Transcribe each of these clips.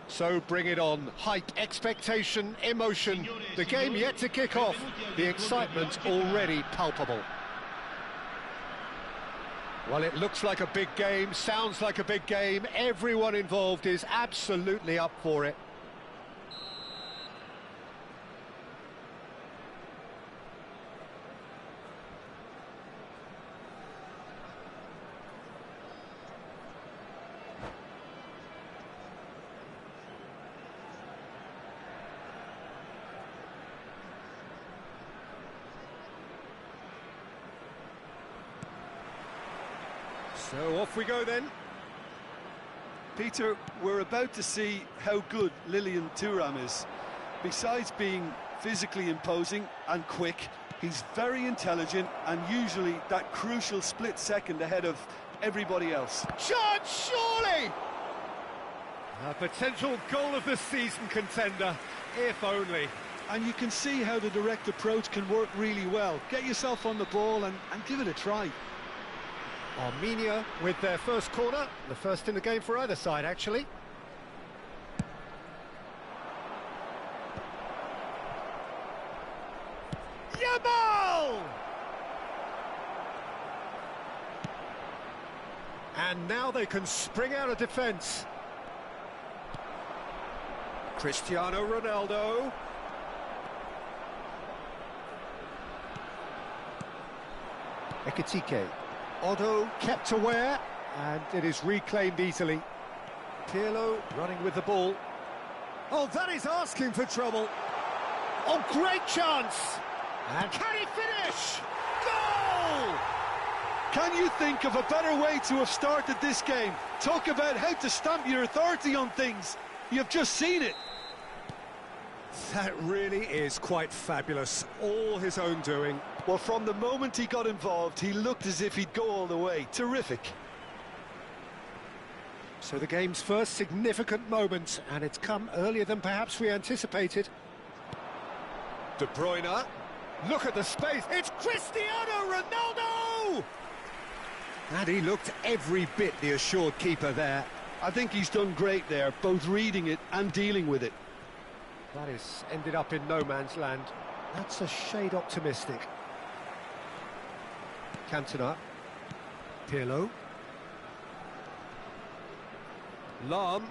So bring it on. Hype, expectation, emotion. The game yet to kick off. The excitement already palpable. Well, it looks like a big game, sounds like a big game. Everyone involved is absolutely up for it. So off we go then. Peter, we're about to see how good Lilian Thuram is. Besides being physically imposing and quick, he's very intelligent and usually that crucial split second ahead of everybody else. Chance, surely! A potential goal of the season contender, if only. And you can see how the direct approach can work really well. Get yourself on the ball and give it a try. Armenia with their first corner, the first in the game for either side, actually. Yamal! And now they can spring out of defence. Cristiano Ronaldo. Ekitike. Otto kept aware, and it is reclaimed easily. Pirlo running with the ball. Oh, that is asking for trouble. Oh, great chance! And can he finish? Goal! Can you think of a better way to have started this game? Talk about how to stamp your authority on things. You've just seen it. That really is quite fabulous. All his own doing. Well, from the moment he got involved, he looked as if he'd go all the way. Terrific. So the game's first significant moment, and it's come earlier than perhaps we anticipated. De Bruyne. Look at the space. It's Cristiano Ronaldo! And he looked every bit the assured keeper there. I think he's done great there, both reading it and dealing with it. That is ended up in no man's land. That's a shade optimistic. Cantona. Pirlo. Lahm.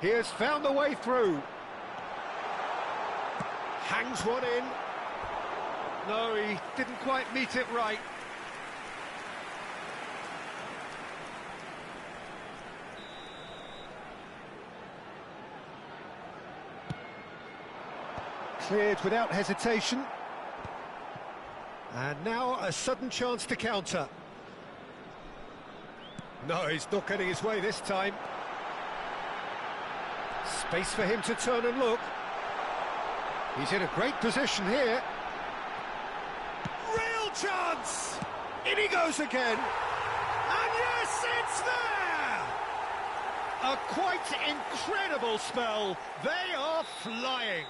He has found the way through. Hangs one in. No, he didn't quite meet it right. Cleared without hesitation. And now a sudden chance to counter. No, he's not getting his way this time. Space for him to turn and look. He's in a great position here. Real chance! In he goes again. And yes, it's there! A quite incredible spell. They are flying.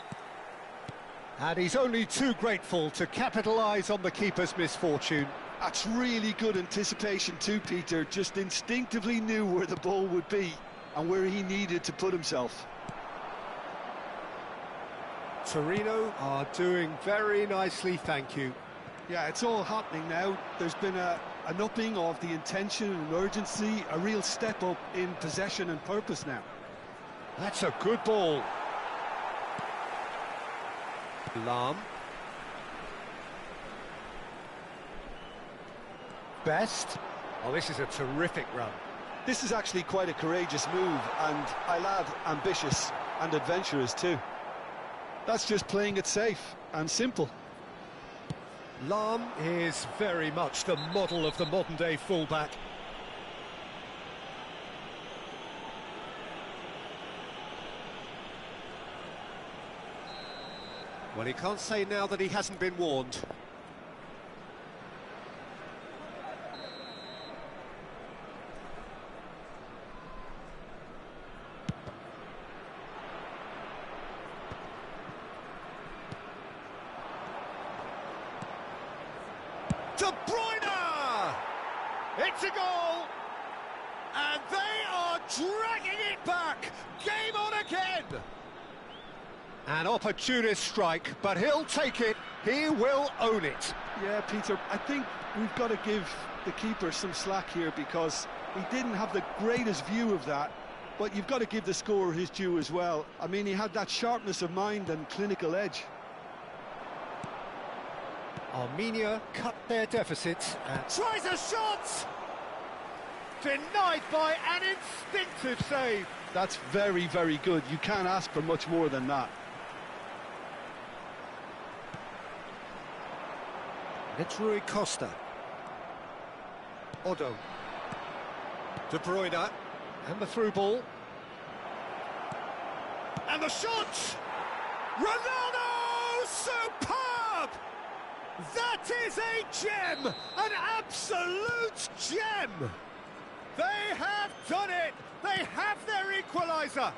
And he's only too grateful to capitalise on the keeper's misfortune. That's really good anticipation too, Peter. Just instinctively knew where the ball would be and where he needed to put himself. Torino are doing very nicely, thank you. Yeah, it's all happening now. There's been an upping of the intention and urgency, a real step up in possession and purpose now. That's a good ball. Lahm. Best. Oh, this is a terrific run. This is actually quite a courageous move, and I'll add ambitious and adventurous too. That's just playing it safe and simple. Lahm is very much the model of the modern-day fullback. Well, he can't say now that he hasn't been warned. De Bruyne! It's a goal! And they are dragging it back! Game on again! An opportunist strike, but he'll take it. He will own it. Yeah, Peter, I think we've got to give the keeper some slack here because he didn't have the greatest view of that, but you've got to give the scorer his due as well. I mean, he had that sharpness of mind and clinical edge. Armenia cut their deficit and tries a shot! Denied by an instinctive save. That's very, very good. You can't ask for much more than that. It's Rui Costa. Odo. De Bruyne. And the through ball. And the shot! Ronaldo! Superb! That is a gem! An absolute gem! They have done it! They have their equaliser!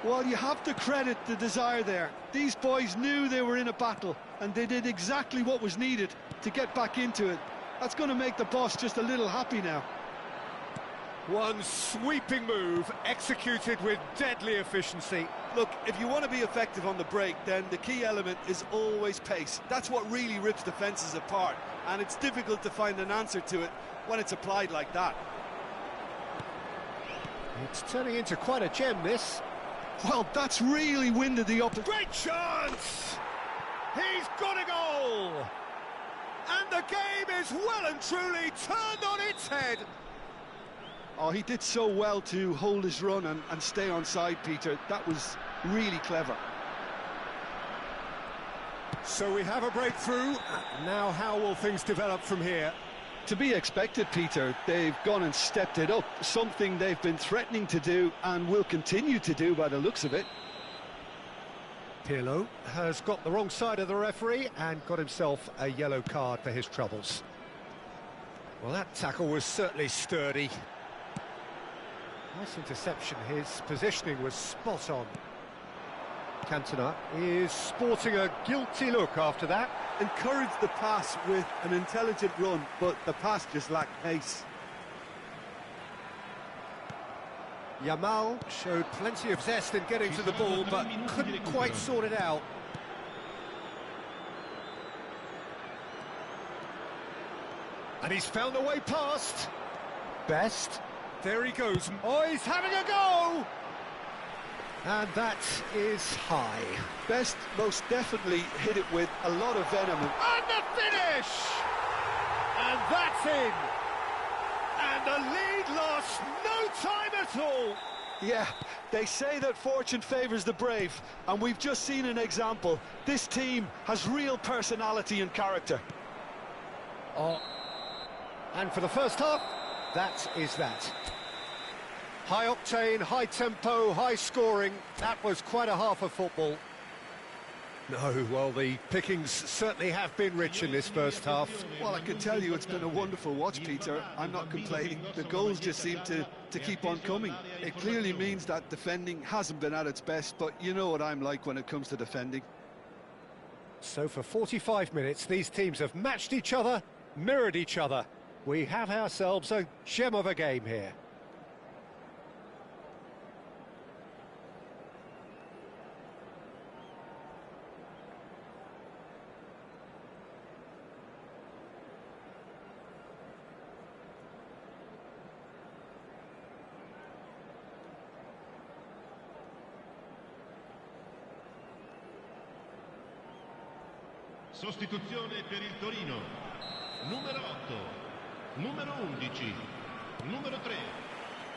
Well, you have to credit the desire there. These boys knew they were in a battle, and they did exactly what was needed to get back into it. That's going to make the boss just a little happy now. One sweeping move, executed with deadly efficiency. Look, if you want to be effective on the break, then the key element is always pace. That's what really rips defences apart, and it's difficult to find an answer to it when it's applied like that. It's turning into quite a gem, this. Well, that's really winded the opposition. Great chance! He's got a goal! And the game is well and truly turned on its head. Oh, he did so well to hold his run and stay on side, Peter. That was really clever. So we have a breakthrough. Now how will things develop from here? To be expected, Peter. They've gone and stepped it up, something they've been threatening to do and will continue to do by the looks of it. Pirlo has got the wrong side of the referee and got himself a yellow card for his troubles. Well, that tackle was certainly sturdy. Nice interception, his positioning was spot on. Cantona is sporting a guilty look after that. Encouraged the pass with an intelligent run, but the pass just lacked pace. Yamal showed plenty of zest in getting to the ball, but couldn't quite sort it out. And he's found a way past. Best. There he goes. Oh, he's having a go! And that is high. Best most definitely hit it with a lot of venom. And the finish! And that's in. And the lead lost no time at all. Yeah, they say that fortune favours the brave, and we've just seen an example. This team has real personality and character. Oh, and for the first half, that is that. High octane, high tempo, high scoring. That was quite a half of football. No, well, the pickings certainly have been rich in this first half. Well, I can tell you it's been a wonderful watch, Peter. I'm not complaining. The goals just seem to keep on coming. It clearly means that defending hasn't been at its best, but you know what I'm like when it comes to defending. So for 45 minutes, these teams have matched each other, mirrored each other. We have ourselves a gem of a game here. Sostituzione per il Torino. Numero 8, numero 11, numero 3.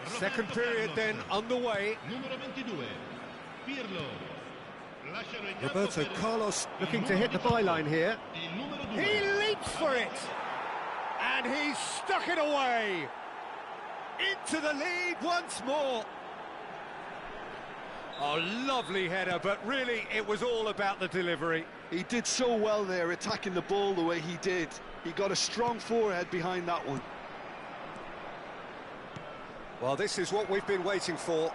Second period then underway. Numero 22, Pirlo. Roberto Carlos looking to hit the byline here. He leaps for it. And he's stuck it away. Into the lead once more. Oh, lovely header, but really it was all about the delivery. He did so well there, attacking the ball the way he did. He got a strong forehead behind that one. Well, this is what we've been waiting for.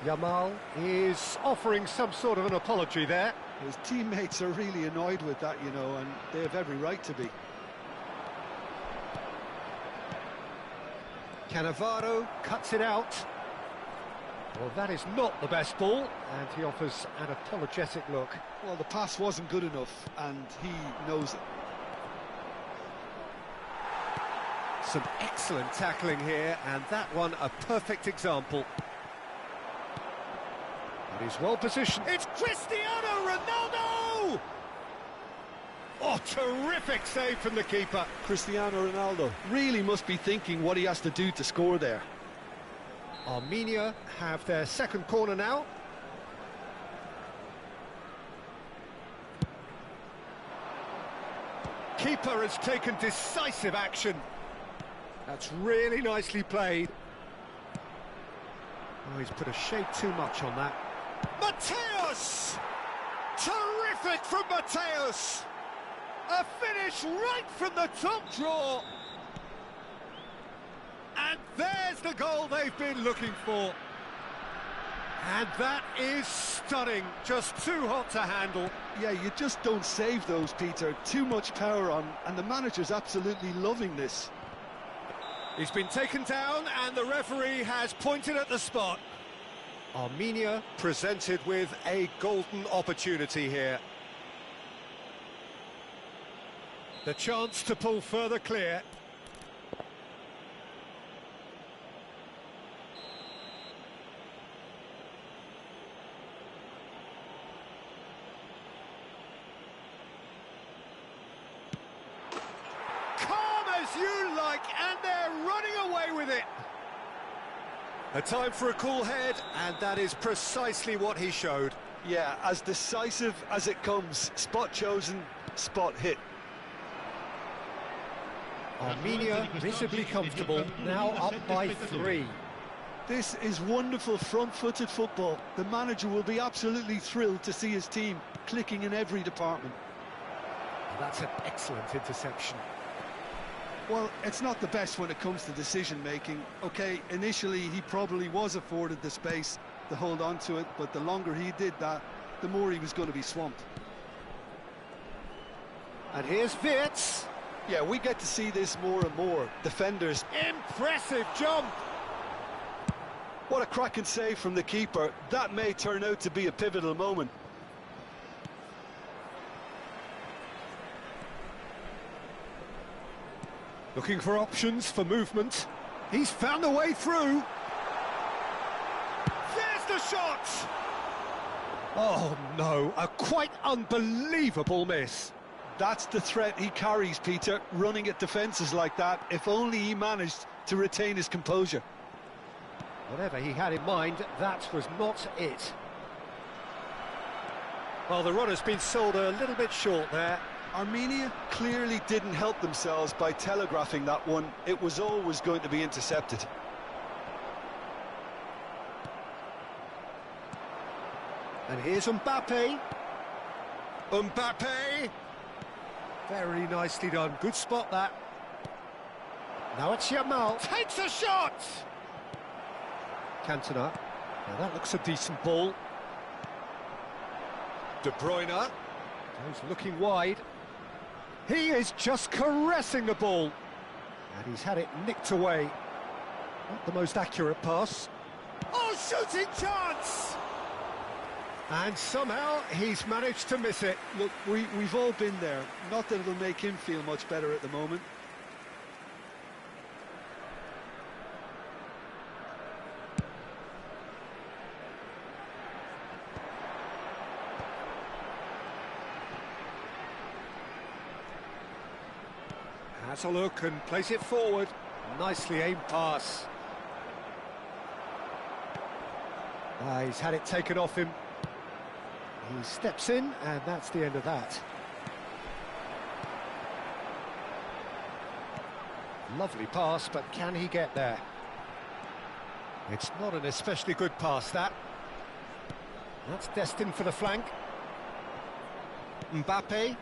Yamal is offering some sort of an apology there. His teammates are really annoyed with that, you know, and they have every right to be. Cannavaro cuts it out. Well, that is not the best ball, and he offers an apologetic look. Well, the pass wasn't good enough, and he knows it. Some excellent tackling here, and that one a perfect example. And he's well positioned. It's Cristiano Ronaldo! Oh, terrific save from the keeper. Cristiano Ronaldo really must be thinking what he has to do to score there. Armenia have their second corner now. Keeper has taken decisive action. That's really nicely played. Oh, he's put a shade too much on that. Mateus! Terrific from Mateus! A finish right from the top draw. And there's the goal they've been looking for. And that is stunning, just too hot to handle. Yeah, you just don't save those, Peter. Too much power on, and the manager's absolutely loving this. He's been taken down, and the referee has pointed at the spot. Armenia presented with a golden opportunity here. The chance to pull further clear. You like, and they're running away with it. A time for a cool head, and that is precisely what he showed. Yeah, as decisive as it comes. Spot chosen, spot hit. Armenia visibly comfortable, now up by 3. This is wonderful front-footed football. The manager will be absolutely thrilled to see his team clicking in every department. That's an excellent interception. Well, it's not the best when it comes to decision-making. OK, initially he probably was afforded the space to hold on to it, but the longer he did that, the more he was going to be swamped. And here's Wirtz. Yeah, we get to see this more and more. Defenders. Impressive jump. What a cracking save from the keeper. That may turn out to be a pivotal moment. Looking for options for movement. He's found a way through. There's the shot! Oh no, a quite unbelievable miss. That's the threat he carries, Peter, running at defences like that. If only he managed to retain his composure. Whatever he had in mind, that was not it. Well, the runner's been sold a little bit short there. Armenia clearly didn't help themselves by telegraphing that one. It was always going to be intercepted. And here's Mbappe. Mbappe! Very nicely done. Good spot, that. Now it's Yamal. Takes a shot! Cantona. Now that looks a decent ball. De Bruyne. He's looking wide. He is just caressing the ball. And he's had it nicked away. Not the most accurate pass. Oh, shooting chance! And somehow he's managed to miss it. Look, we've all been there. Not that it'll make him feel much better at the moment. Has a look and plays it forward. Nicely aimed pass. He's had it taken off him. He steps in, and that's the end of that. Lovely pass, but can he get there? It's not an especially good pass, that. That's destined for the flank. Mbappe.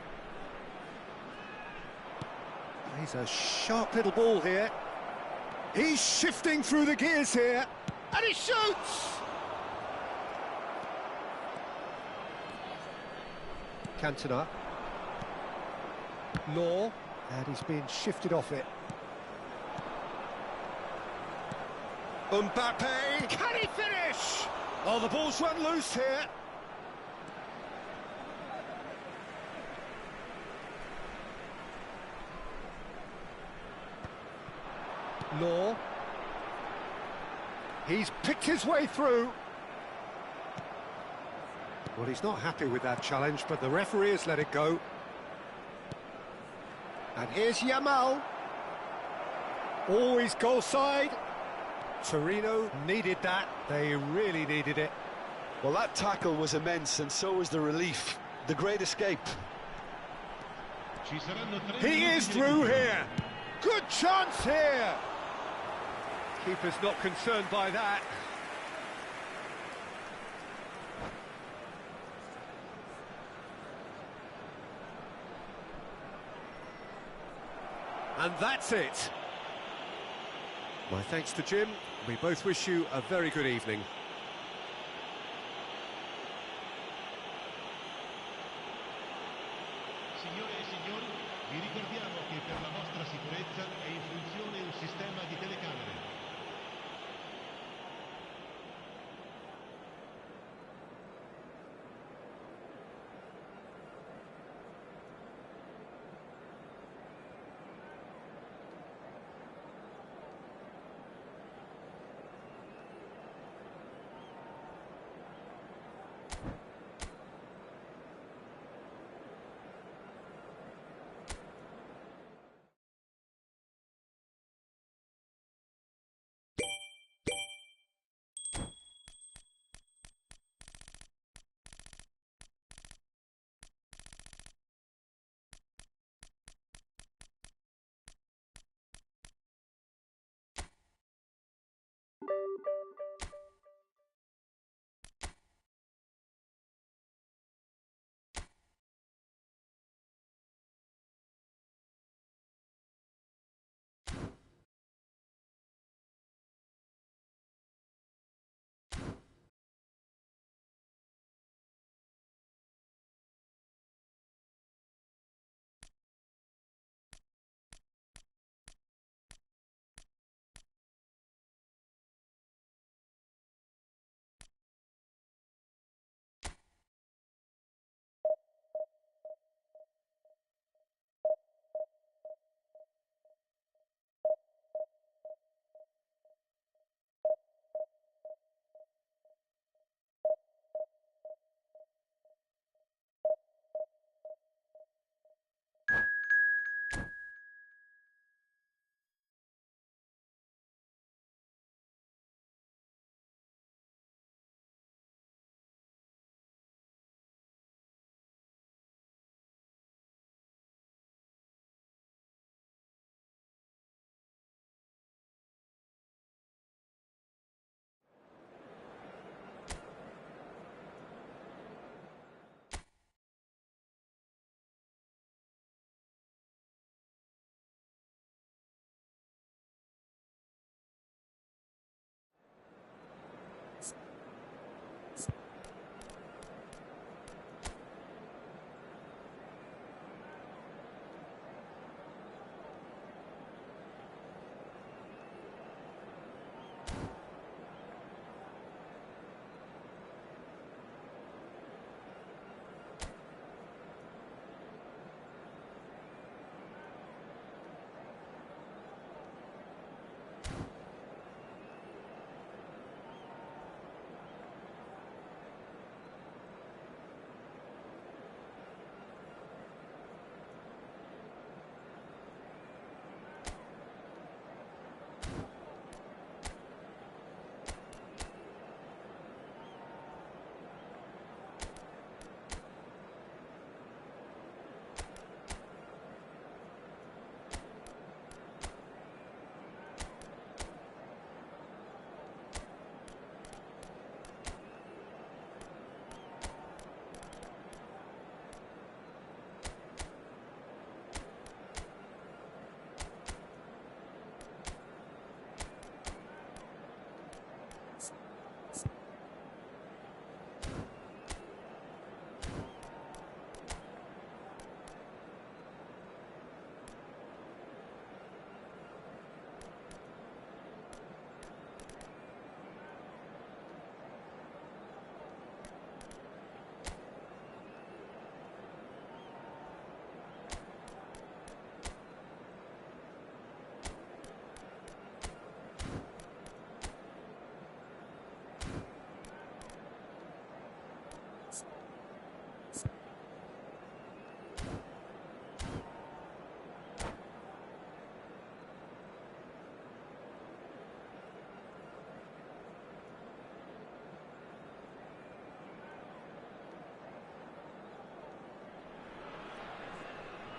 He's a sharp little ball here. He's shifting through the gears here. And he shoots! Cantona. Law. And he's being shifted off it. Mbappe! Can he finish? Oh, the ball's run loose here. Law. He's picked his way through. Well, he's not happy with that challenge, but the referee has let it go. And here's Yamal. Always goal side. Torino needed that. They really needed it. Well, that tackle was immense, and so was the relief. The great escape. Ci saranno 3 He minuti is di through recupero. here. Good chance here. Keeper's not concerned by that. And that's it. My thanks to Jim. We both wish you a very good evening. Signore e signori, vi ricordiamo che per la vostra sicurezza è in funzione un sistema di telecamere.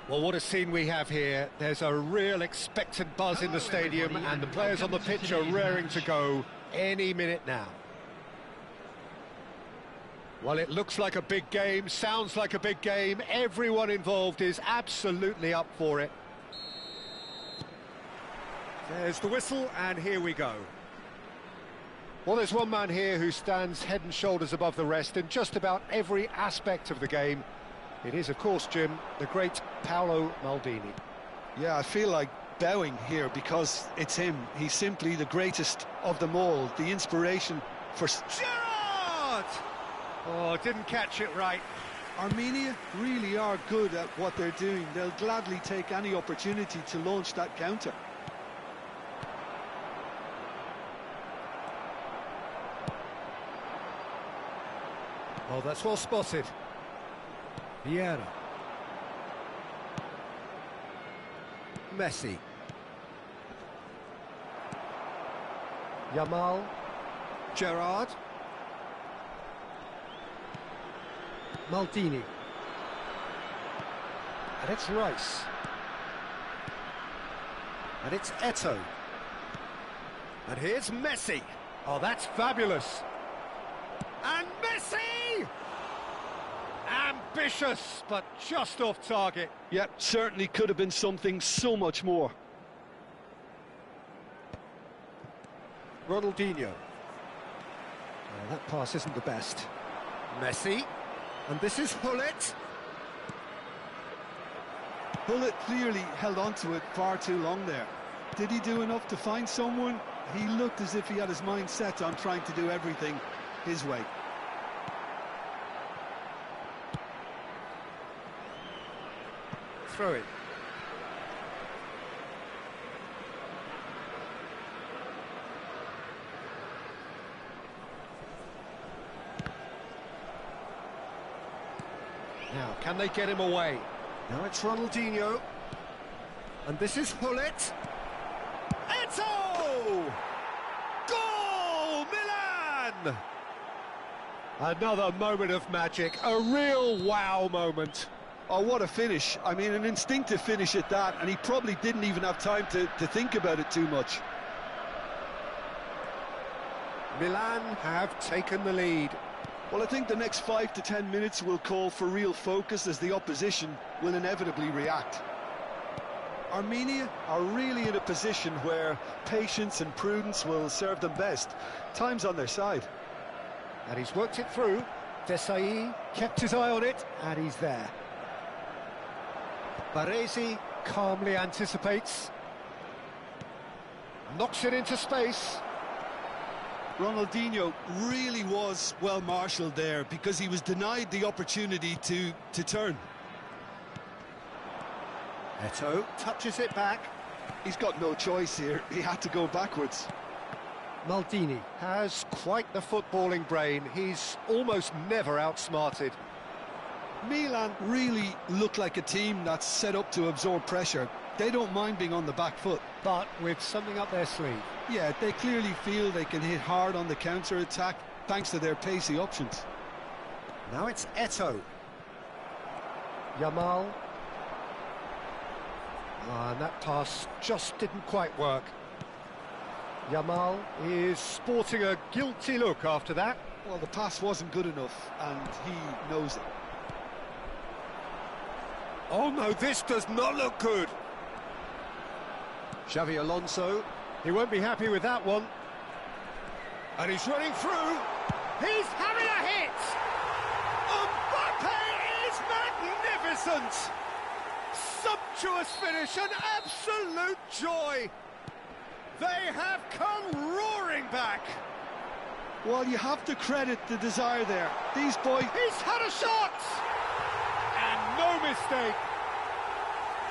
Well, what a scene we have here. There's a real expectant buzz in the stadium, and the players on the pitch are raring to go any minute now. Well, it looks like a big game, sounds like a big game. Everyone involved is absolutely up for it. There's the whistle, and here we go. Well, there's one man here who stands head and shoulders above the rest in just about every aspect of the game. It is, of course, Jim, the great Paolo Maldini. Yeah, I feel like bowing here because it's him. He's simply the greatest of them all, the inspiration for... Gerrard! Oh, didn't catch it right. Armenia really are good at what they're doing. They'll gladly take any opportunity to launch that counter. Oh, that's well spotted. Vieira. Messi. Yamal. Gerrard. Maldini. And it's Rice. And it's Eto'o. And here's Messi. Oh, that's fabulous. And Messi! Ambitious, but just off target. Yep, certainly could have been something so much more. Ronaldinho. That pass isn't the best. Messi. And this is Hullet. Hullet clearly held on to it far too long there. Did he do enough to find someone? He looked as if he had his mind set on trying to do everything his way. Throw it. Now, can they get him away? Now it's Ronaldinho. And this is Hullet. Eto'o! Goal! Milan! Another moment of magic, a real wow moment. Oh, what a finish. I mean, an instinctive finish at that, and he probably didn't even have time to think about it too much. Milan have taken the lead. Well, I think the next 5 to 10 minutes will call for real focus as the opposition will inevitably react. Armenia are really in a position where patience and prudence will serve them best. Time's on their side. And he's worked it through. Desai kept his eye on it, and he's there. Baresi calmly anticipates. Knocks it into space. Ronaldinho really was well marshalled there because he was denied the opportunity to turn. Eto'o touches it back. He's got no choice here. He had to go backwards. Maldini has quite the footballing brain. He's almost never outsmarted. Milan really look like a team that's set up to absorb pressure. They don't mind being on the back foot. But with something up their sleeve. Yeah, they clearly feel they can hit hard on the counter-attack thanks to their pacey options. Now it's Eto'o. Yamal. And that pass just didn't quite work. Yamal is sporting a guilty look after that. Well, the pass wasn't good enough, and he knows it. Oh no, this does not look good. Xavi Alonso, he won't be happy with that one. And he's running through. He's having a hit! Mbappe is magnificent! Sumptuous finish, an absolute joy! They have come roaring back! Well, you have to credit the desire there. These boys... He's had a shot! And no mistake!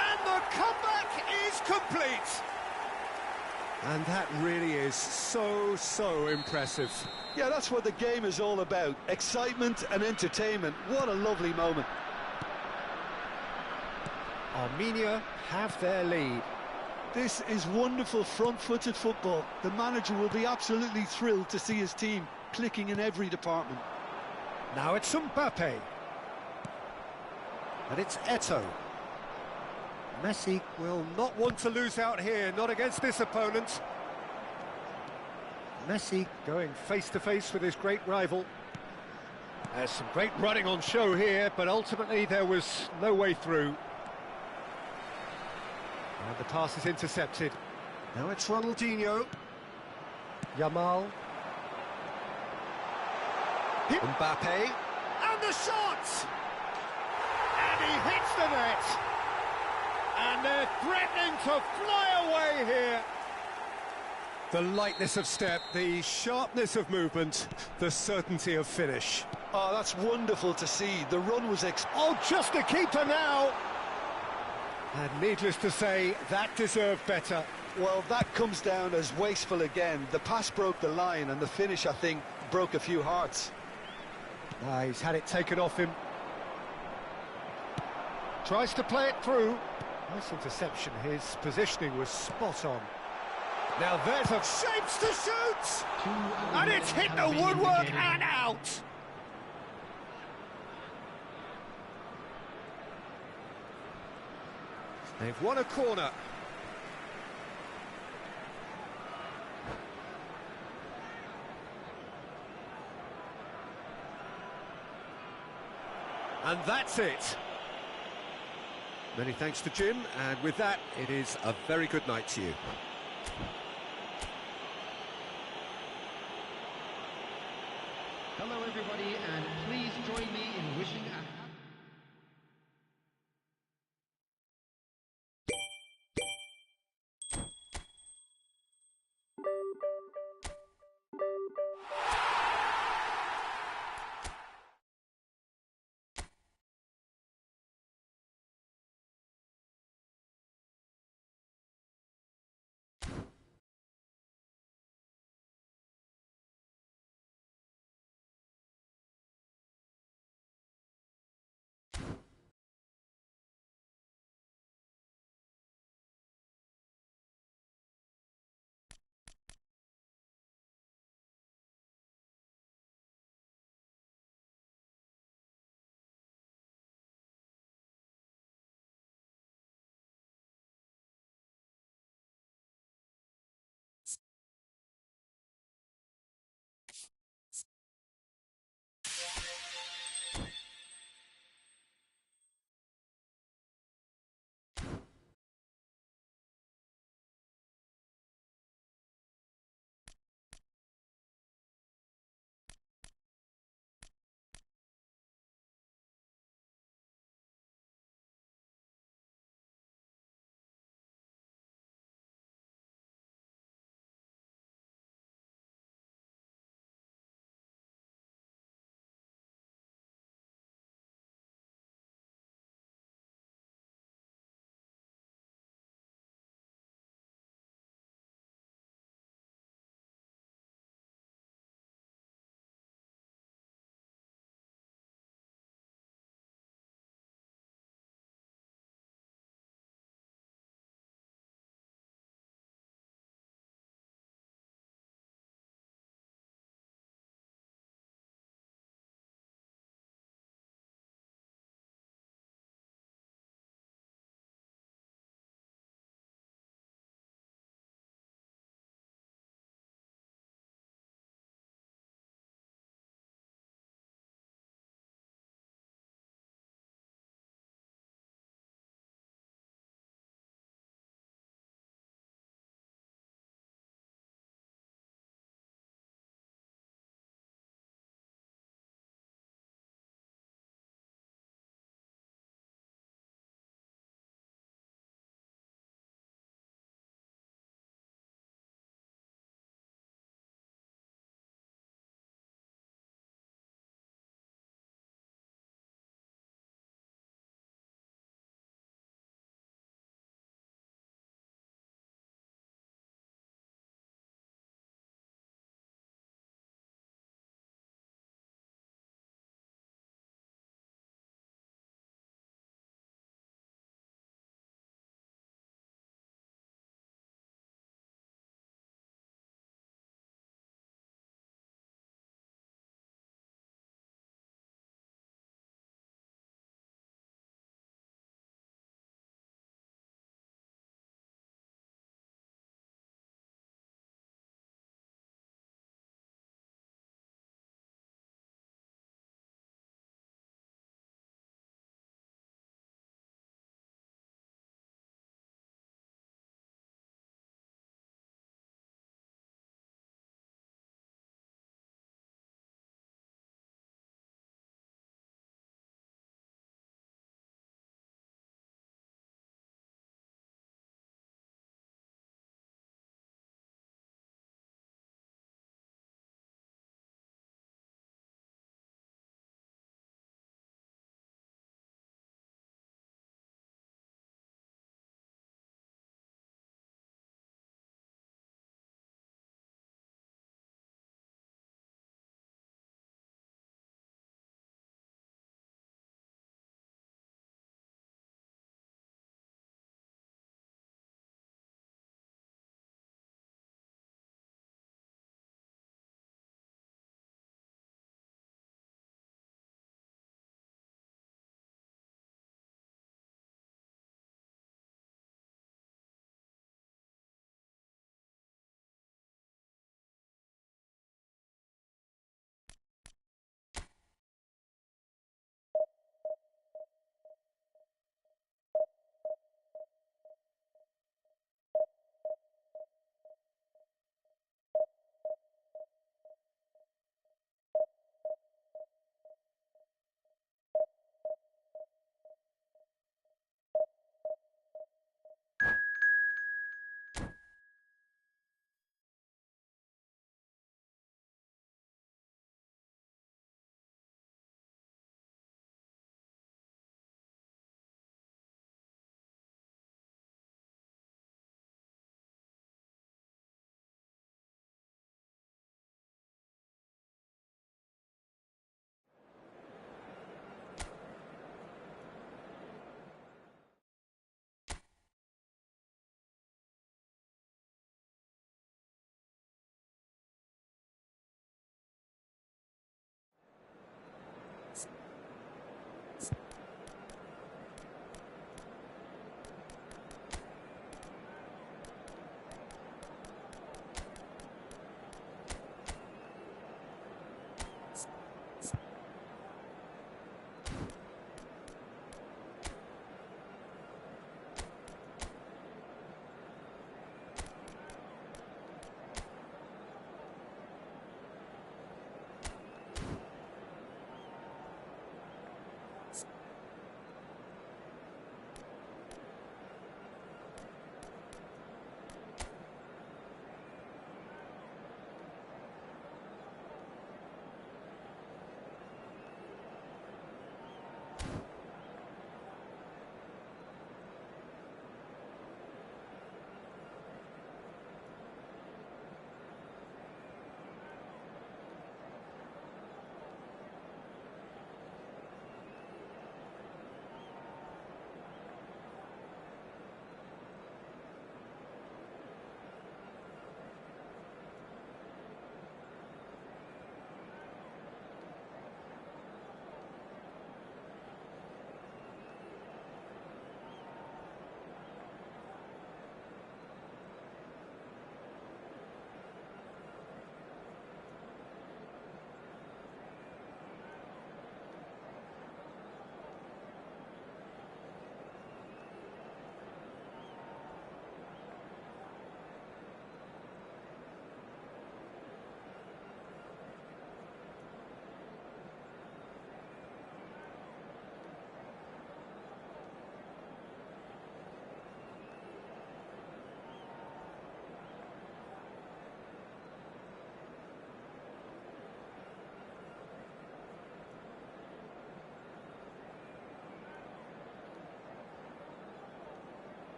And the comeback is complete! And that really is so impressive. Yeah, that's what the game is all about. Excitement and entertainment. What a lovely moment. Armenia have their lead. This is wonderful front-footed football. The manager will be absolutely thrilled to see his team clicking in every department. Now it's Mbappe. And it's Eto'o. Messi will not want to lose out here, not against this opponent. Messi going face-to-face with his great rival. There's some great running on show here, but ultimately there was no way through. And the pass is intercepted. Now it's Ronaldinho. Yamal. Mbappe. And the shot! And he hits the net. And they're threatening to fly away here. The lightness of step, the sharpness of movement, the certainty of finish. Oh, that's wonderful to see. The run was Oh, just a keeper now! And needless to say, that deserved better. Well, that comes down as wasteful again. The pass broke the line, and the finish, I think, broke a few hearts. He's had it taken off him. Tries to play it through. Nice interception. His positioning was spot on. Now there's a shapes to shoot! And it's hit the woodwork and out! They've won a corner. And that's it. Many thanks to Jim, and with that, it is a very good night to you. Hello everybody, and please join me in wishing a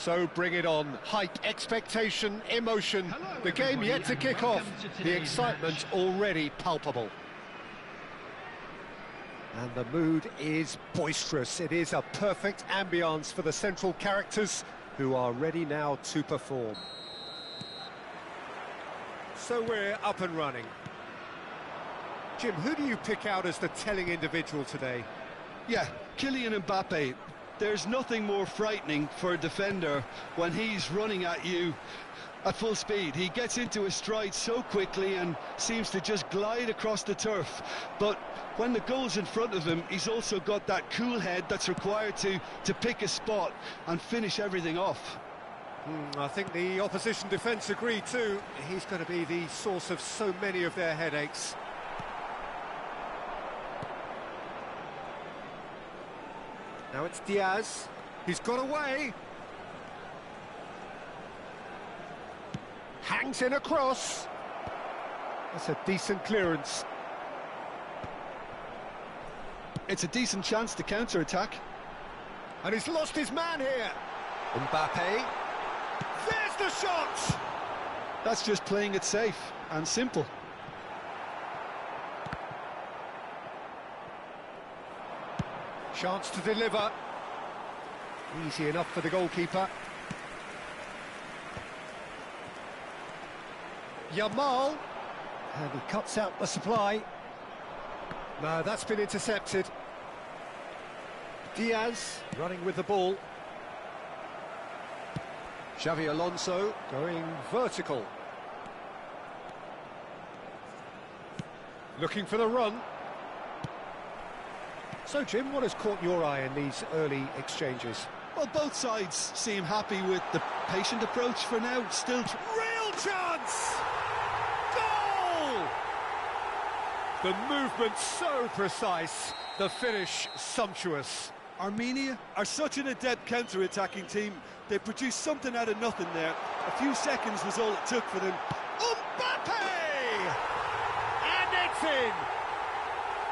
So bring it on. Hype, expectation, emotion. Hello, The game yet to everybody, kick and off. welcome to The today's excitement match. already palpable. And the mood is boisterous. It is a perfect ambience for the central characters who are ready now to perform. So we're up and running. Jim, who do you pick out as the telling individual today? Yeah, Kylian Mbappe. There's nothing more frightening for a defender when he's running at you at full speed. He gets into his stride so quickly and seems to just glide across the turf. But when the goal's in front of him, he's also got that cool head that's required to pick a spot and finish everything off. I think the opposition defence agree too. He's going to be the source of so many of their headaches. Now it's Diaz. He's got away. Hangs in a cross. That's a decent clearance. It's a decent chance to counter-attack. And he's lost his man here. Mbappe. There's the shot! That's just playing it safe and simple. Chance to deliver. Easy enough for the goalkeeper. Yamal. And he cuts out the supply. No, that's been intercepted. Diaz running with the ball. Xavi Alonso going vertical. Looking for the run. So, Jim, what has caught your eye in these early exchanges? Well, both sides seem happy with the patient approach for now. Still, Real chance! Goal! The movement so precise, the finish sumptuous. Armenia are such an adept counter-attacking team. They produced something out of nothing there. A few seconds was all it took for them. Mbappe! And it's in!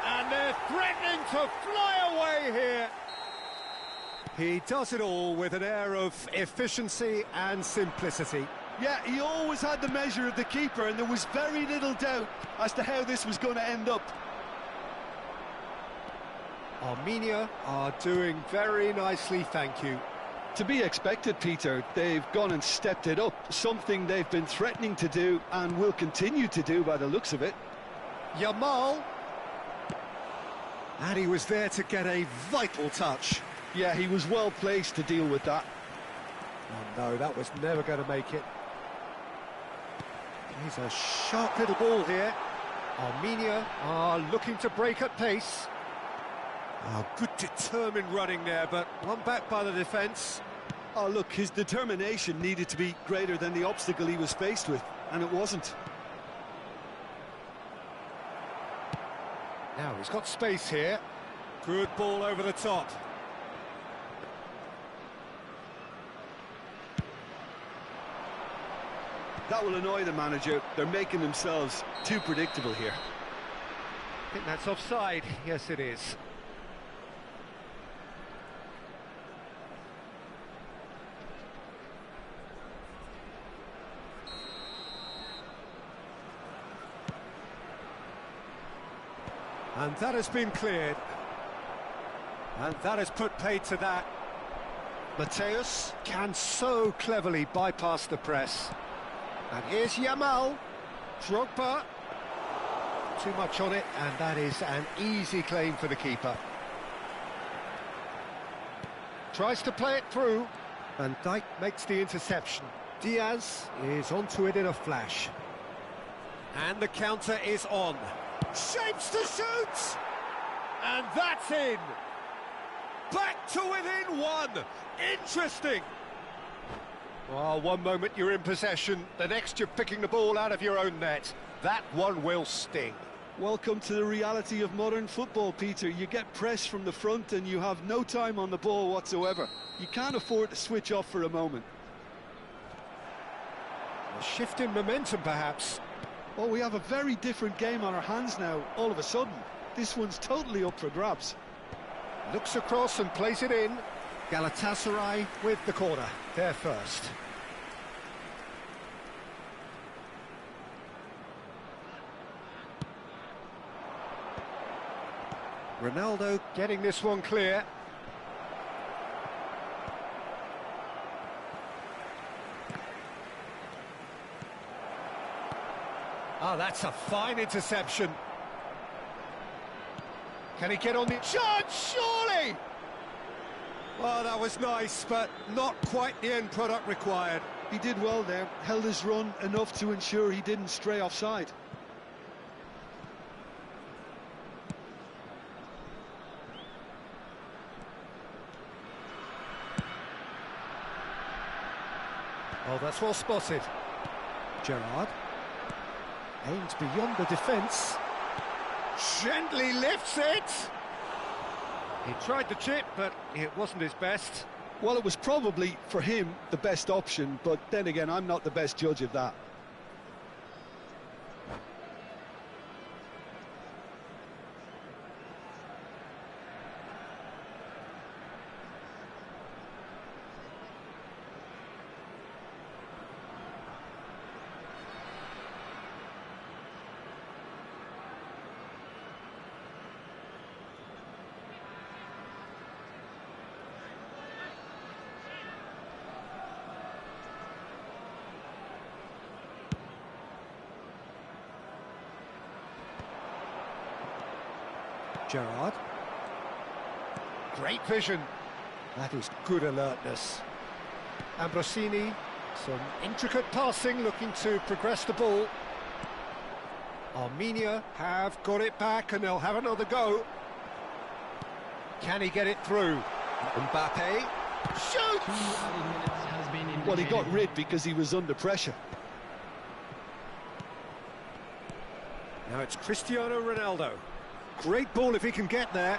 And they're threatening to fly away here. He does it all with an air of efficiency and simplicity. Yeah, he always had the measure of the keeper, and there was very little doubt as to how this was going to end up. Armenia are doing very nicely, thank you. To be expected, Peter. They've gone and stepped it up, something they've been threatening to do and will continue to do by the looks of it. Yamal. And he was there to get a vital touch. Yeah, he was well placed to deal with that. Oh no, that was never going to make it. He's a sharp little ball here. Armenia are looking to break at pace. Oh, good determined running there, but one back by the defence. Oh, look, his determination needed to be greater than the obstacle he was faced with, and it wasn't. Now he's got space here. Good ball over the top. That will annoy the manager. They're making themselves too predictable here. I think that's offside. Yes, it is. And that has been cleared. And that has put paid to that. Mateus can so cleverly bypass the press. And here's Yamal. Drogba. Too much on it, and that is an easy claim for the keeper. Tries to play it through. Van Dijk makes the interception. Diaz is onto it in a flash. And the counter is on. Shapes to shoot! And that's in! Back to within one! Interesting! Well, one moment you're in possession, the next you're picking the ball out of your own net. That one will sting. Welcome to the reality of modern football, Peter. You get press from the front and you have no time on the ball whatsoever. You can't afford to switch off for a moment. A shift in momentum, perhaps. Well, we have a very different game on our hands now, all of a sudden. This one's totally up for grabs. Looks across and plays it in. Galatasaray with the corner, they're first. Ronaldo getting this one clear. Oh, that's a fine interception. Can he get on the shot? Surely! Well, that was nice, but not quite the end product required. He did well there, held his run enough to ensure he didn't stray offside. Oh, that's well spotted. Gerrard aims beyond the defence. Gently lifts it. He tried the chip, but it wasn't his best. Well, it was probably, for him, the best option, but then again, I'm not the best judge of that. Gerrard. Great vision. That is good alertness. Ambrosini, some intricate passing, looking to progress the ball. Armenia have got it back and they'll have another go. Can he get it through? Mbappe shoots! Well, he got rid because he was under pressure. Now it's Cristiano Ronaldo. Great ball if he can get there.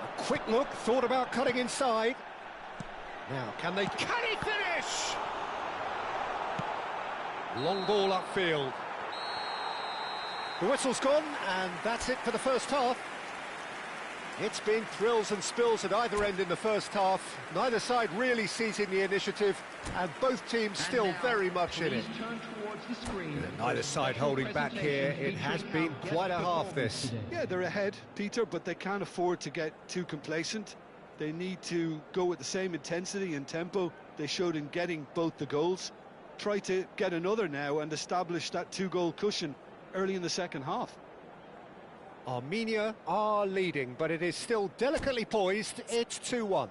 A quick look, thought about cutting inside. Now, can he finish? Long ball upfield. The whistle's gone, and that's it for the first half. It's been thrills and spills at either end in the first half. Neither side really seizing the initiative, and both teams still very much in it. Neither side holding back here. It has been quite a half, this. Yeah, they're ahead, Peter, but they can't afford to get too complacent. They need to go with the same intensity and tempo they showed in getting both the goals. Try to get another now and establish that two-goal cushion early in the second half. Armenia are leading, but it is still delicately poised. It's 2-1.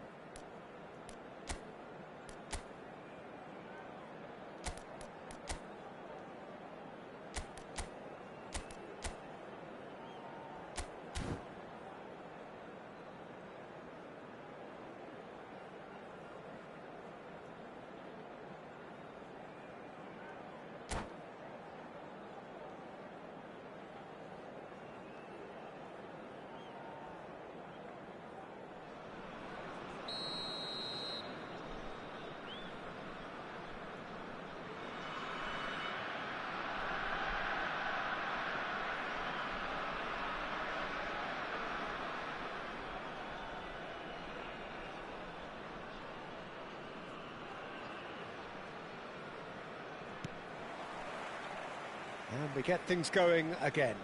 And we get things going again.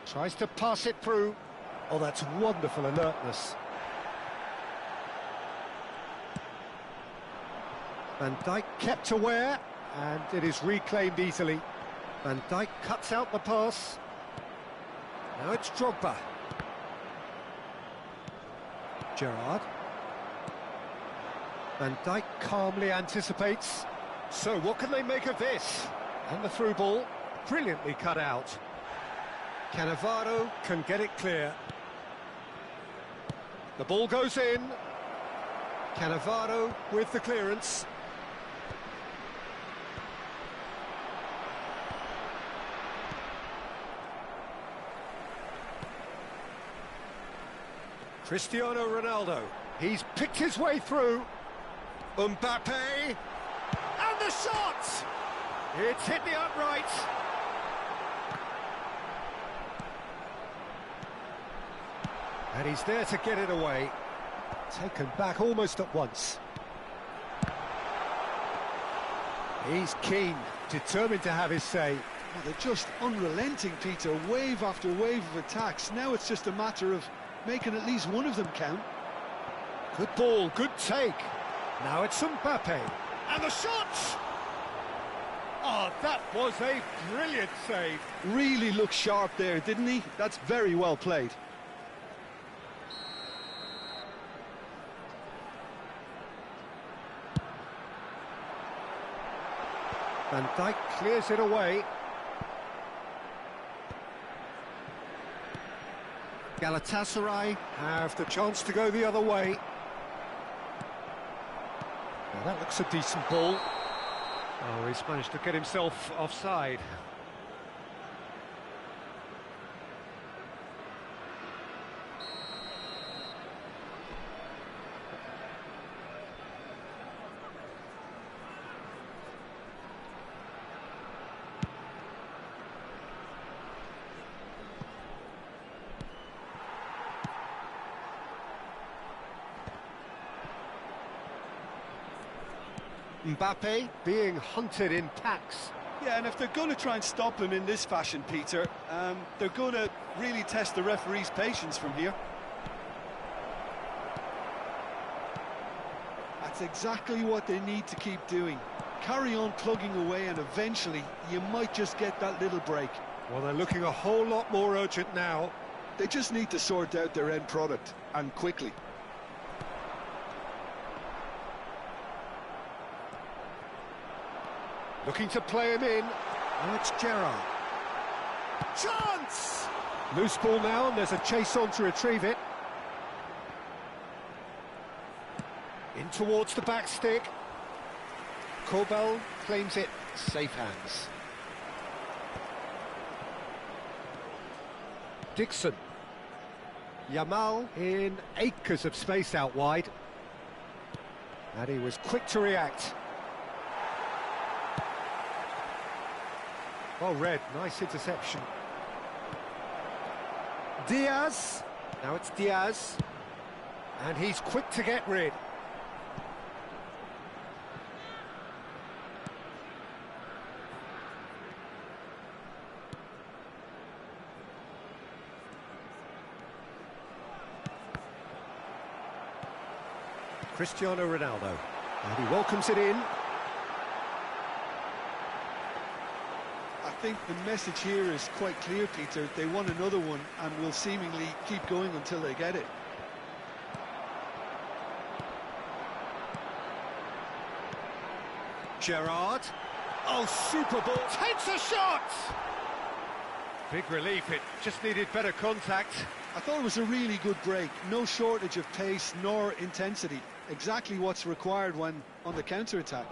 Tries to pass it through. Oh, that's wonderful alertness. Van Dijk kept aware, and it is reclaimed easily. Van Dijk cuts out the pass. Now it's Drogba. Gerrard. Van Dijk calmly anticipates. So what can they make of this? And the through ball, brilliantly cut out. Cannavaro can get it clear. The ball goes in. Cannavaro with the clearance. Cristiano Ronaldo, he's picked his way through. Mbappe, and the shot! It's hit the uprights. And he's there to get it away. Taken back almost at once. He's keen, determined to have his say. Well, they're just unrelenting, Peter. Wave after wave of attacks. Now it's just a matter of making at least one of them count. Good ball, good take. Now it's Mbappe. And the shot! Oh, that was a brilliant save. Really looked sharp there, didn't he? That's very well played. Van Dijk clears it away. Galatasaray have the chance to go the other way. Now that looks a decent ball. Oh, he's managed to get himself offside. Mbappe being hunted in packs. Yeah, and if they're going to try and stop him in this fashion, Peter, they're going to really test the referee's patience from here. That's exactly what they need to keep doing. Carry on plugging away and eventually you might just get that little break. Well, they're looking a whole lot more urgent now. They just need to sort out their end product, and quickly. Looking to play him in. Oh, it's Gerrard. Chance! Loose ball now, and there's a chase on to retrieve it. In towards the back stick. Corbell claims it. Safe hands. Dixon. Yamal in acres of space out wide. And he was quick to react. Well read, nice interception. Diaz, now it's Diaz, and he's quick to get rid. Cristiano Ronaldo, and he welcomes it in. I think the message here is quite clear, Peter. They want another one and will seemingly keep going until they get it. Gerrard. Oh, super ball. Takes a shot! Big relief, it just needed better contact. I thought it was a really good break. No shortage of pace nor intensity. Exactly what's required when on the counter-attack.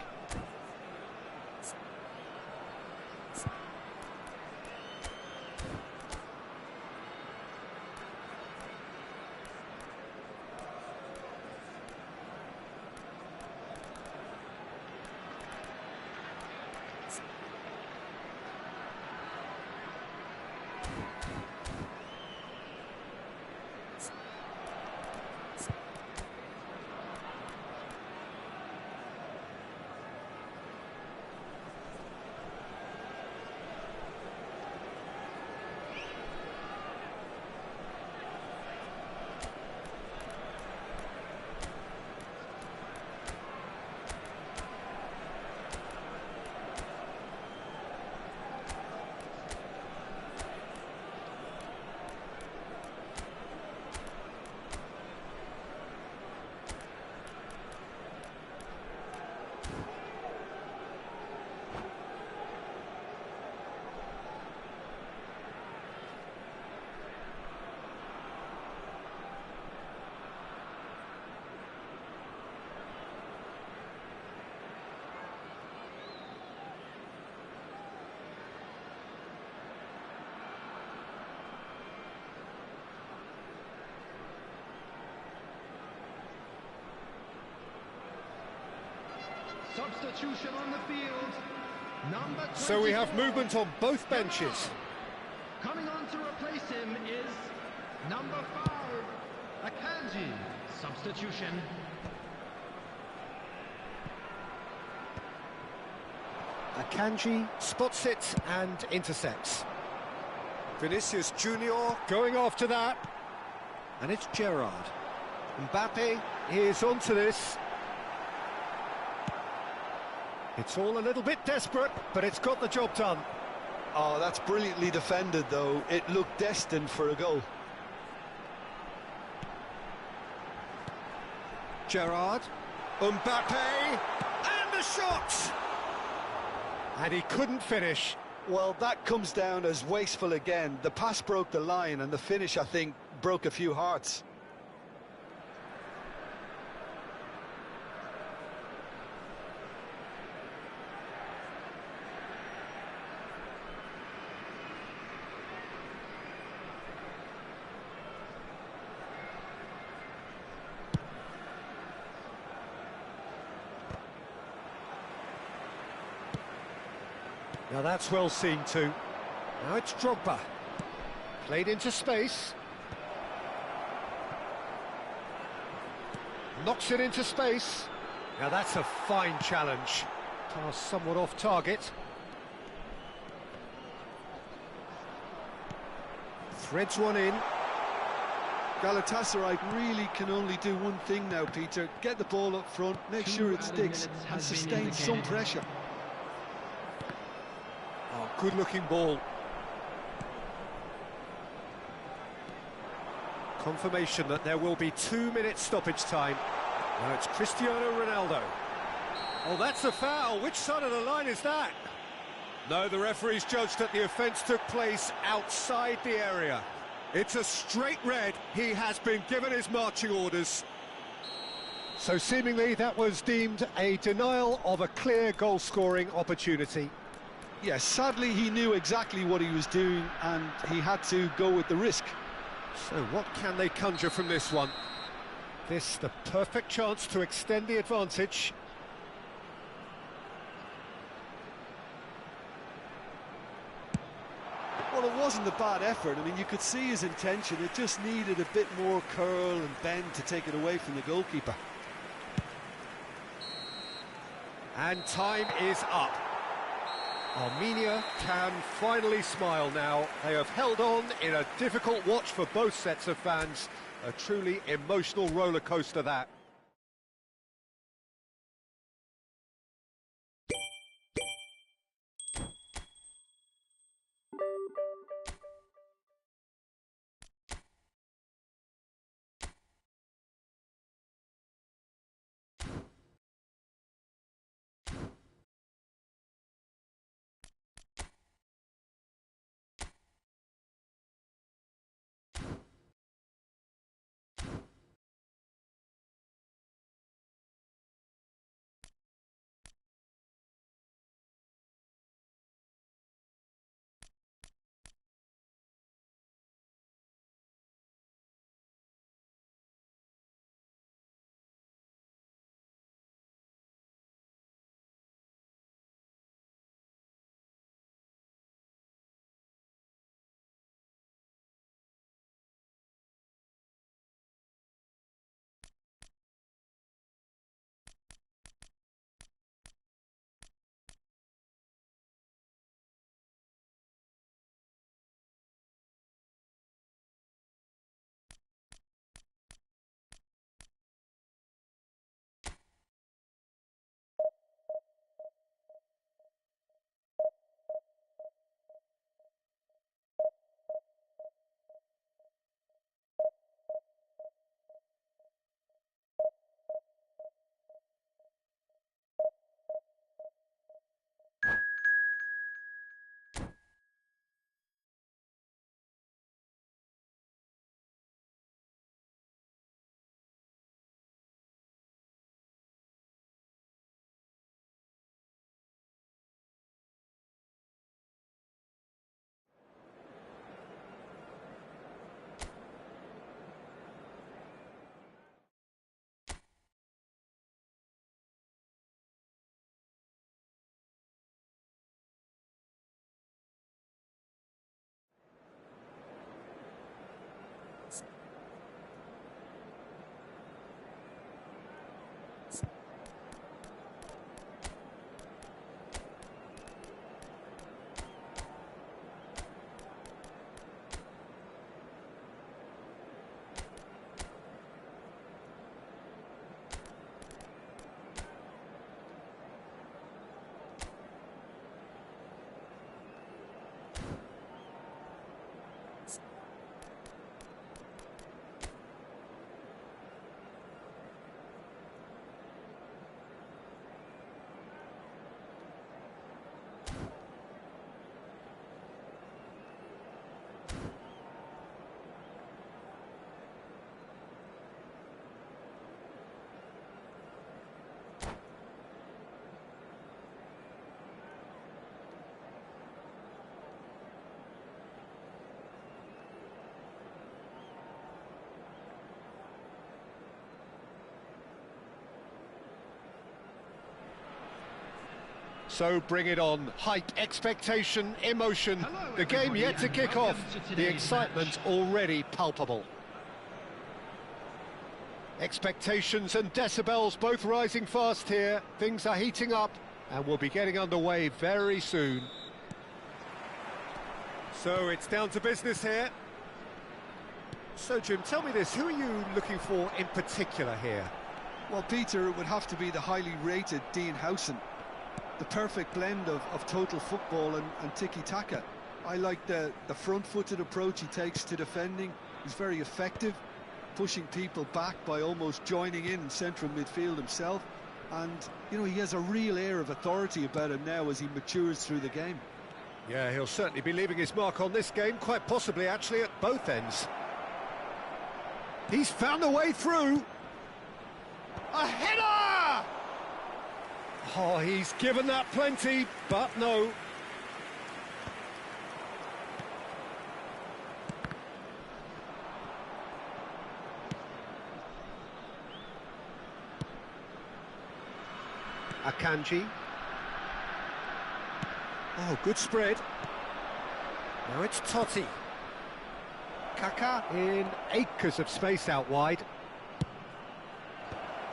Substitution on the field. Number So we have 24. movement on both benches. Coming on to replace him is number 5, Akanji. Substitution. Akanji spots it and intercepts. Vinicius Junior going after that. And it's Gerrard. Mbappe is onto this. It's all a little bit desperate, but it's got the job done. Oh, that's brilliantly defended, though. It looked destined for a goal. Gerrard. Mbappe. And the shot! And he couldn't finish. Well, that comes down as wasteful again. The pass broke the line, and the finish, I think, broke a few hearts. Now that's well seen too. Now it's Drogba. Played into space. Knocks it into space. Now that's a fine challenge. Pass somewhat off target. Threads one in. Galatasaray really can only do one thing now, Peter. Get the ball up front, make sure it sticks, and sustain some pressure. Oh, good-looking ball. Confirmation that there will be 2 minutes stoppage time. Now it's Cristiano Ronaldo. Oh, that's a foul. Which side of the line is that? No, the referee's judged that the offence took place outside the area. It's a straight red. He has been given his marching orders. So seemingly that was deemed a denial of a clear goal-scoring opportunity. Yes, sadly he knew exactly what he was doing and he had to go with the risk. So what can they conjure from this one? This the perfect chance to extend the advantage. Well, it wasn't a bad effort. I mean, you could see his intention. It just needed a bit more curl and bend to take it away from the goalkeeper. And time is up. Armenia can finally smile now. They have held on in a difficult watch for both sets of fans. A truly emotional roller coaster that. So bring it on. Hype, expectation, emotion. Hello, The game everybody, yet to and kick welcome off. to The today's excitement already palpable. Expectations and decibels both rising fast here. Things are heating up and we'll be getting underway very soon. So it's down to business here. So Jim, tell me this, who are you looking for in particular here? Well, Peter, it would have to be the highly rated Dean Howson. The perfect blend of total football and tiki-taka. I like the front-footed approach he takes to defending. He's very effective, pushing people back by almost joining in central midfield himself. And, you know, he has a real air of authority about him now as he matures through the game. Yeah, he'll certainly be leaving his mark on this game, quite possibly actually at both ends. He's found a way through. A header! Oh, he's given that plenty, but no. Akanji. Oh, good spread. Now it's Totti. Kaka in acres of space out wide.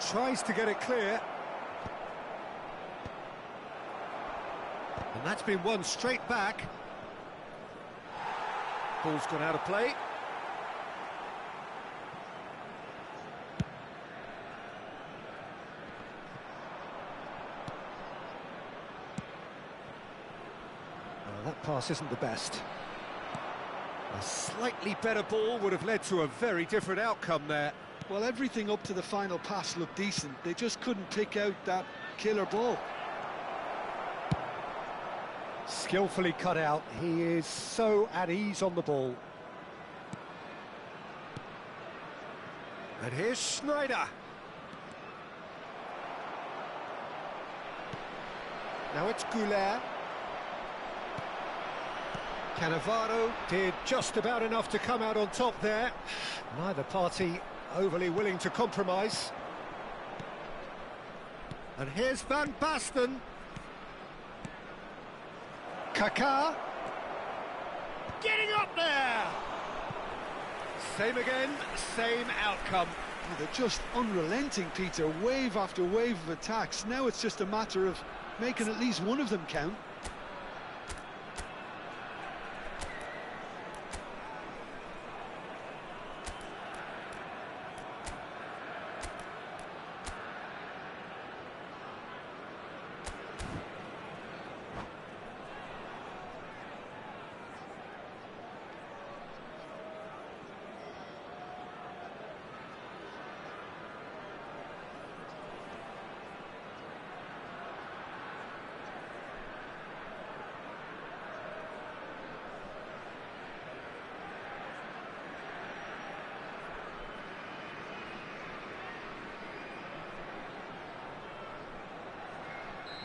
Tries to get it clear. And that's been won straight back. Ball's gone out of play. That pass isn't the best. A slightly better ball would have led to a very different outcome there. Well, everything up to the final pass looked decent. They just couldn't pick out that killer ball. Skillfully cut out. He is so at ease on the ball. And here's Schneider. Now it's Goulet. Cannavaro did just about enough to come out on top there. Neither party overly willing to compromise. And here's Van Basten. Kaká. Getting up there! Same again, same outcome. Oh, they're just unrelenting, Peter. Wave after wave of attacks. Now it's just a matter of making at least one of them count.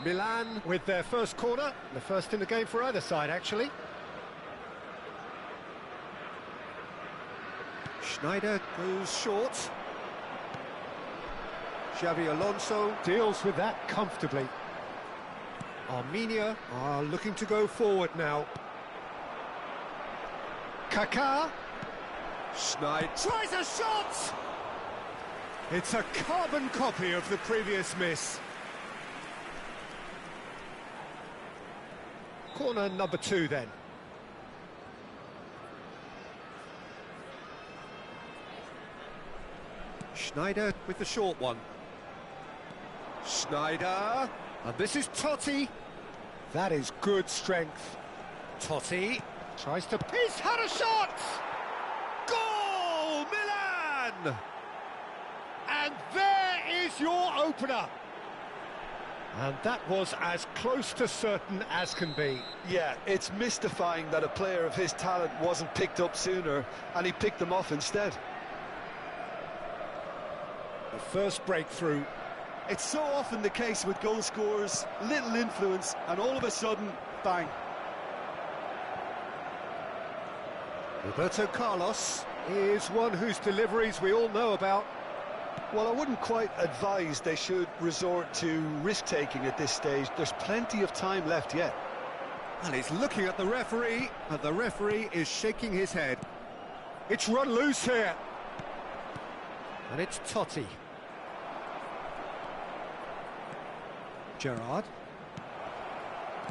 Milan with their first corner, the first in the game for either side, actually. Schneider goes short. Xavi Alonso deals with that comfortably. Armenia are looking to go forward now. Kaká. Schneider tries a shot! It's a carbon copy of the previous miss. Corner number 2 then. Schneider with the short one. Schneider, and this is Totti. That is good strength. Totti tries to... He's had a shot! Goal, Milan! And there is your opener. And that was as close to certain as can be. Yeah, it's mystifying that a player of his talent wasn't picked up sooner, and he picked them off instead. The first breakthrough. It's so often the case with goal scorers, little influence, and all of a sudden, bang. Roberto Carlos is one whose deliveries we all know about. Well, I wouldn't quite advise they should resort to risk-taking at this stage. There's plenty of time left yet. And he's looking at the referee, and the referee is shaking his head. It's run loose here. And it's Totti. Gerrard.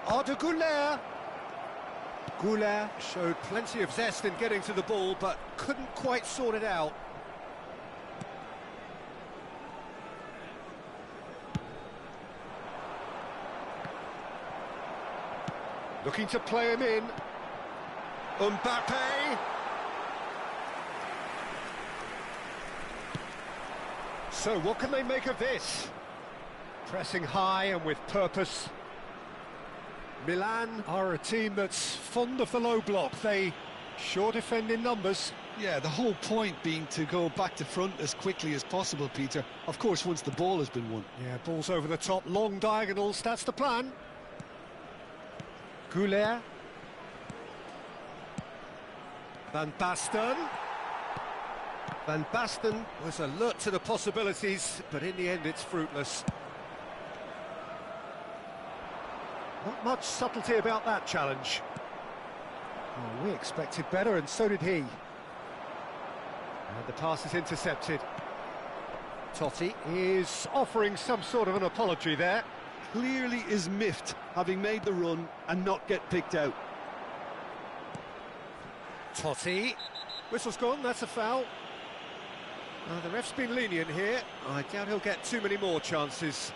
Arda Güler. Güler showed plenty of zest in getting to the ball, but couldn't quite sort it out. Looking to play him in. Mbappe. So what can they make of this? Pressing high and with purpose. Milan are a team that's fond of the low block. They sure defend in numbers. Yeah, the whole point being to go back to front as quickly as possible, Peter. Of course, once the ball has been won. Yeah, balls over the top, long diagonals, that's the plan. Güler. Van Basten. Van Basten was alert to the possibilities, but in the end it's fruitless. Not much subtlety about that challenge. Well, we expected better, and so did he. And the pass is intercepted. Totti is offering some sort of an apology there. Clearly is miffed, having made the run and not get picked out. Totti. Whistle's gone, that's a foul. The ref's been lenient here. I doubt he'll get too many more chances.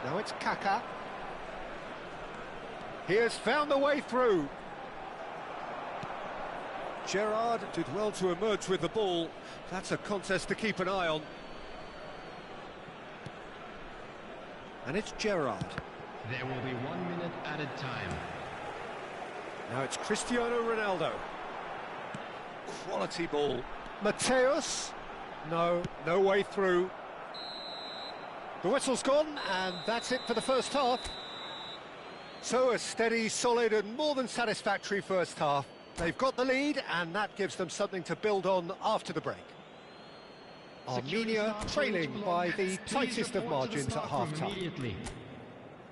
Now it's Kaka. He has found the way through. Gerrard did well to emerge with the ball. That's a contest to keep an eye on. And it's Gerrard. There will be 1 minute added time. Now it's Cristiano Ronaldo. Quality ball. Mateus. No way through. The whistle's gone, and that's it for the first half. So a steady, solid and more than satisfactory first half. They've got the lead, and that gives them something to build on after the break. Armenia trailing by the tightest of margins at half-time.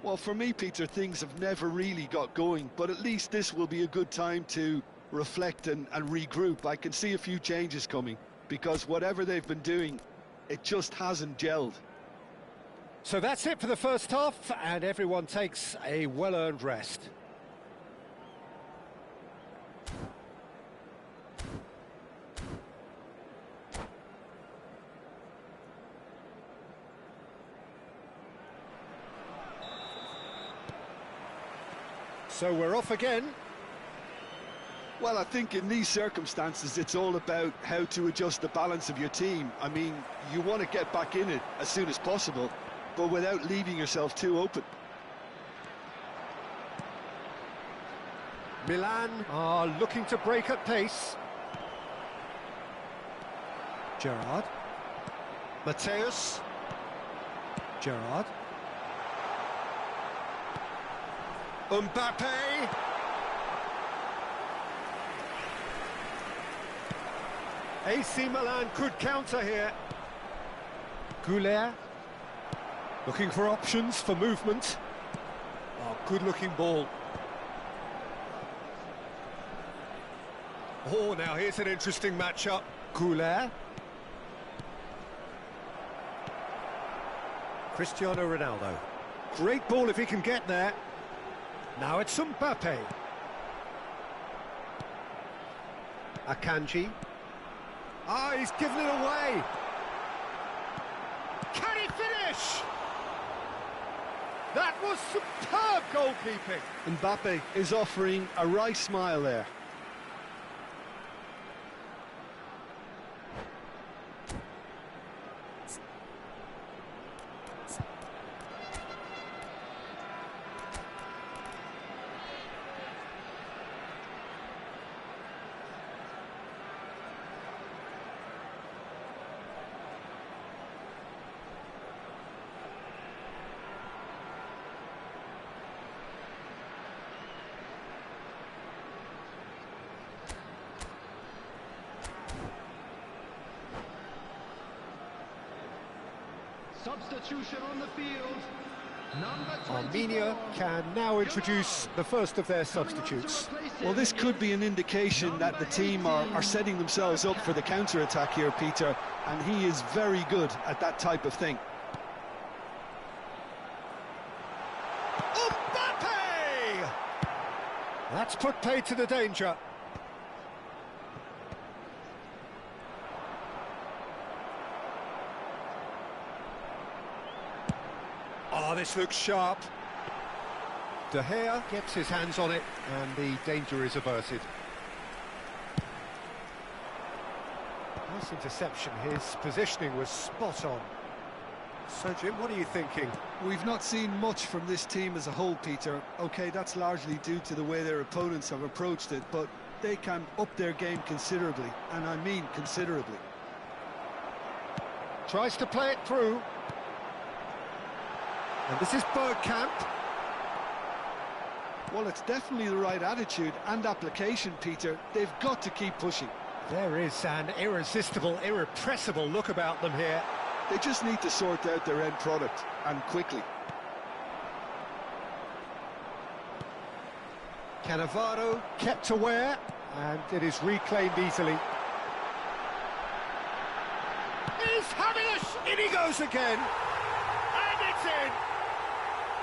Well, for me, Peter, things have never really got going, but at least this will be a good time to reflect and regroup. I can see a few changes coming, because whatever they've been doing, it just hasn't gelled. So that's it for the first half, and everyone takes a well-earned rest. So we're off again. Well, I think in these circumstances, it's all about how to adjust the balance of your team. I mean, you want to get back in it as soon as possible, but without leaving yourself too open. Milan are looking to break at pace. Gerrard. Mateus. Gerrard. Mbappe. AC Milan could counter here. Goulet. Looking for options for movement. Oh, good-looking ball. Oh, now here's an interesting matchup. Goulet. Cristiano Ronaldo. Great ball if he can get there. Now it's Mbappe. Akanji. Ah, he's given it away. Can he finish? That was superb goalkeeping. Mbappe is offering a wry smile there. Substitution on the field. Number 24. Armenia can now introduce the first of their substitutes. Well, this could be an indication that the team are setting themselves up for the counter-attack here, Peter, and he is very good at that type of thing. Mbappe! That's put paid to the danger. Oh, this looks sharp. De Gea gets his hands on it, and the danger is averted. Nice interception. His positioning was spot on. So, Jim, what are you thinking? We've not seen much from this team as a whole, Peter. OK, that's largely due to the way their opponents have approached it, but they can up their game considerably, and I mean considerably. Tries to play it through. And this is Bergkamp. Well, it's definitely the right attitude and application, Peter. They've got to keep pushing. There is an irresistible, irrepressible look about them here. They just need to sort out their end product, and quickly. Cannavaro kept aware, and it is reclaimed easily. He's having in he goes again. And it's in.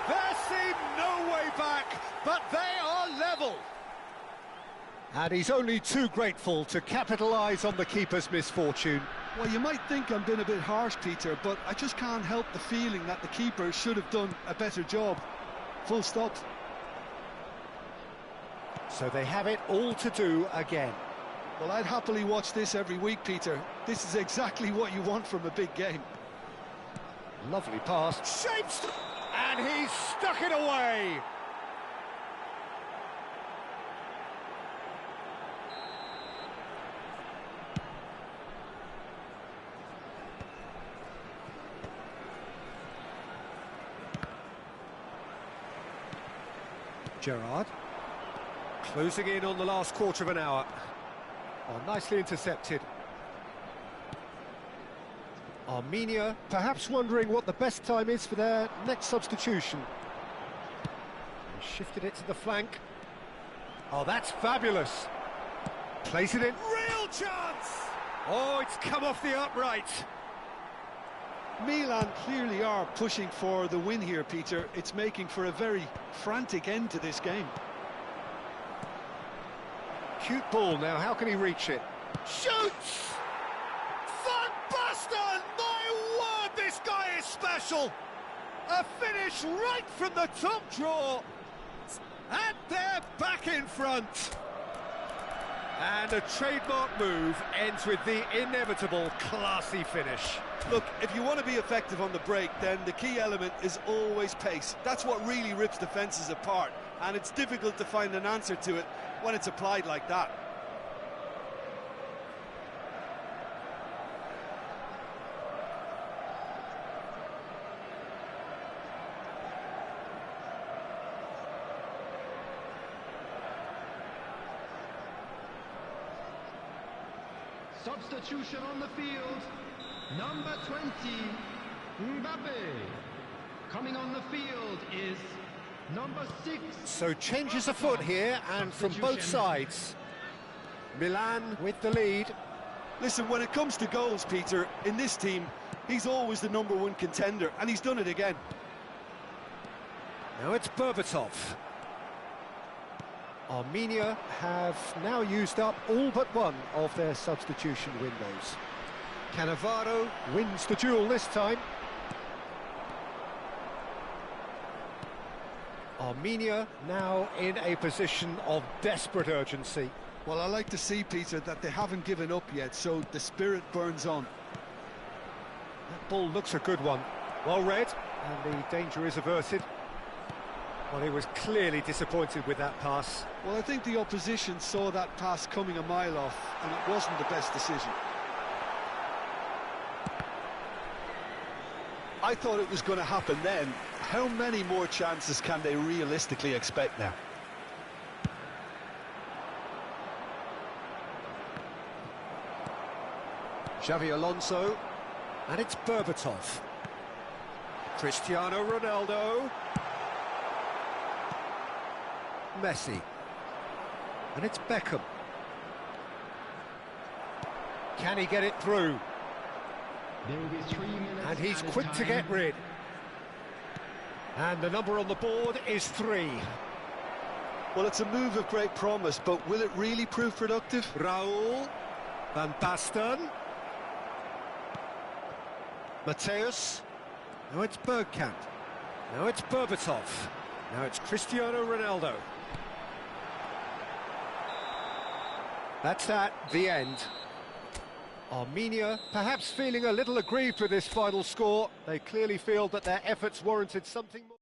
There seemed no way back, but they are level. And he's only too grateful to capitalise on the keeper's misfortune. Well, you might think I'm being a bit harsh, Peter, but I just can't help the feeling that the keeper should have done a better job. Full stop. So they have it all to do again. Well, I'd happily watch this every week, Peter. This is exactly what you want from a big game. Lovely pass. Shapes! And he's stuck it away. Gerrard. Closing in on the last quarter of an hour. Oh, nicely intercepted. Armenia perhaps wondering what the best time is for their next substitution. He shifted it to the flank. Oh, that's fabulous. Plays it in. Real chance! Oh, it's come off the upright. Milan clearly are pushing for the win here, Peter. It's making for a very frantic end to this game. Cute ball now, how can he reach it? Shoots! Van Basten! My word, this guy is special! A finish right from the top draw! And they're back in front! And a trademark move ends with the inevitable classy finish. Look, if you want to be effective on the break, then the key element is always pace. That's what really rips defences apart, and it's difficult to find an answer to it when it's applied like that. Substitution on the field. Number 20, Mbappe. Coming on the field is number 6. So changes afoot here, and from both sides. Milan with the lead. Listen, when it comes to goals, Peter, in this team, he's always the #1 contender, and he's done it again. Now it's Berbatov. Armenia have now used up all but one of their substitution windows. Cannavaro wins the duel this time. Armenia now in a position of desperate urgency. Well, I like to see, Peter, that they haven't given up yet, so the spirit burns on. That ball looks a good one. Well read, and the danger is averted. Well, he was clearly disappointed with that pass. Well, I think the opposition saw that pass coming a mile off, and it wasn't the best decision. I thought it was going to happen then. How many more chances can they realistically expect now? Xavi Alonso, and it's Berbatov. Cristiano Ronaldo. Messi, and it's Beckham. Can he get it through? There will be 3 minutes. And he's added quick to time. get rid. And the number on the board is 3. Well, it's a move of great promise, but will it really prove productive? Raul, Van Basten, Mateus. Now it's Bergkamp. Now it's Berbatov. Now it's Cristiano Ronaldo. That's that, the end. Armenia perhaps feeling a little aggrieved with this final score. They clearly feel that their efforts warranted something more.